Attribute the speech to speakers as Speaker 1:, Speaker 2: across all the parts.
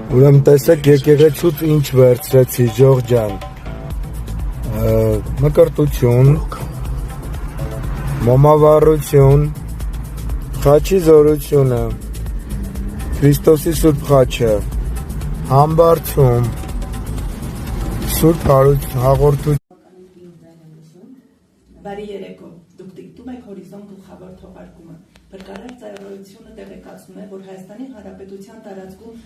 Speaker 1: Ուրեմն տեսեք եկեղեցուց ինչ վերցրեցի Ժող ջան, մկրտություն, մոմավառություն, խաչի զորությունը, Քրիստոսի Սուրբ խաչը, համբարձում, Սուրբ հաղորդություն։
Speaker 2: Բարի երեկո, դուք դիտում եք Հորիզոն գլխավոր թողարկումը։ Փրկարար ծառայությունը տեղեկացնում է, որ Հայաստանի Հանրապետության տարածքում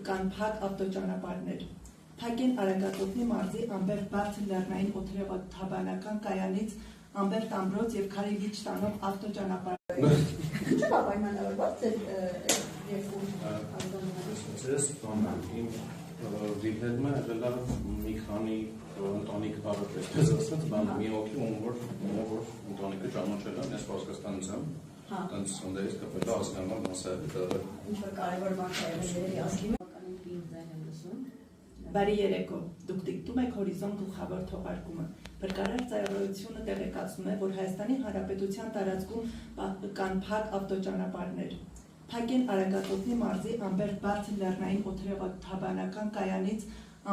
Speaker 2: կան փակ ավտոճանապարհներ։ Փակեն Արագածոտնի մարզի Ամբերտ բարձր լեռնային օդերևութաբանական կայանից Ամբերտ ամրոց եւ Քարիվիչ տանող ավտոճանապարհը։ Ինչու՞ է պայմանավորված երկու
Speaker 3: իմ դիպետմը եղել է մի քանի ընտանիք տարածքից, ես ասած, բան մի հոգի որ ընտանիքը ճանաչել է, ես Պարսկաստանից եմ, տենց սնդերից կպել է ազգանալ մասայել դերը։
Speaker 2: Ինչ-որ կարևոր բան է երևի ազգի Բարի երեկո, դուք դիտում եք Հորիզոն գլխավոր թողարկումը։ Փրկարար ծառայությունը տեղեկացնում է, որ Հայաստանի Հանրապետության տարածքում կան փակ ավտոճանապարհներ։ Փակեն Արագածոտնի մարզի Ամբերտ բարձր լեռնային օդերևութաբանական կայանից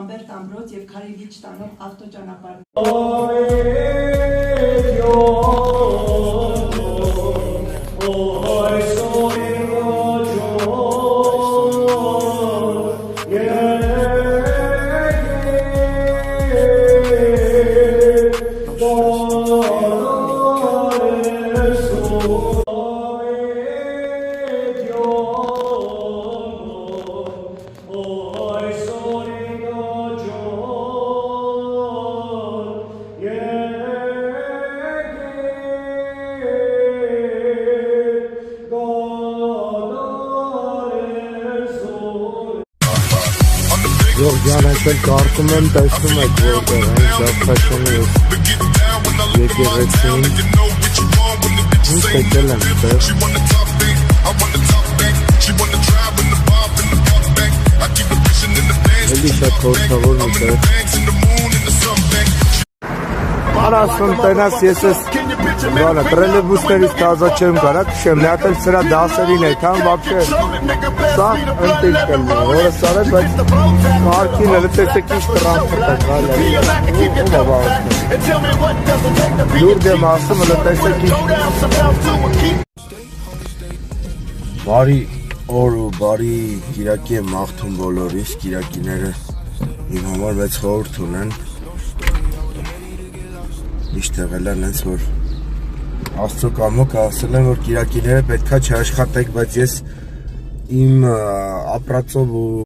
Speaker 2: Ամբերտ ամրոց եւ Քարիվիչ տանող ավտոճանապարհներ։
Speaker 1: Ժող ջան, այսօր կարգում եմ, տեսնում եք որտեղ են Ժախտաշենի եկեղեցին, ինչ եկել եմ տեղ, էլի շատ խորհրդավոր մի տեղ, Արասուն տենաս ես ես տրելեբուսներից կազա չեմ կարա քշեմ, մի հատ էլ սրա դասերին եք, համ վապշե սա ընտիք կլնի, որը սարել, բայց մարկին էլ տեսեք ինչ տրանսպորտ է գալի, լուրդ եմ ասում, էլ տեսեք ինչ բարի օր ու բարի կիրակի եմ աղթում բոլորիս, կիրակիները իմ համար մեծ խորհուրդ ունեն Միշտ եղել են հենց որ Աստծո կամոք ասել են որ կիրակիները պետքա չաշխատեք, բայց ես իմ ապրածով ու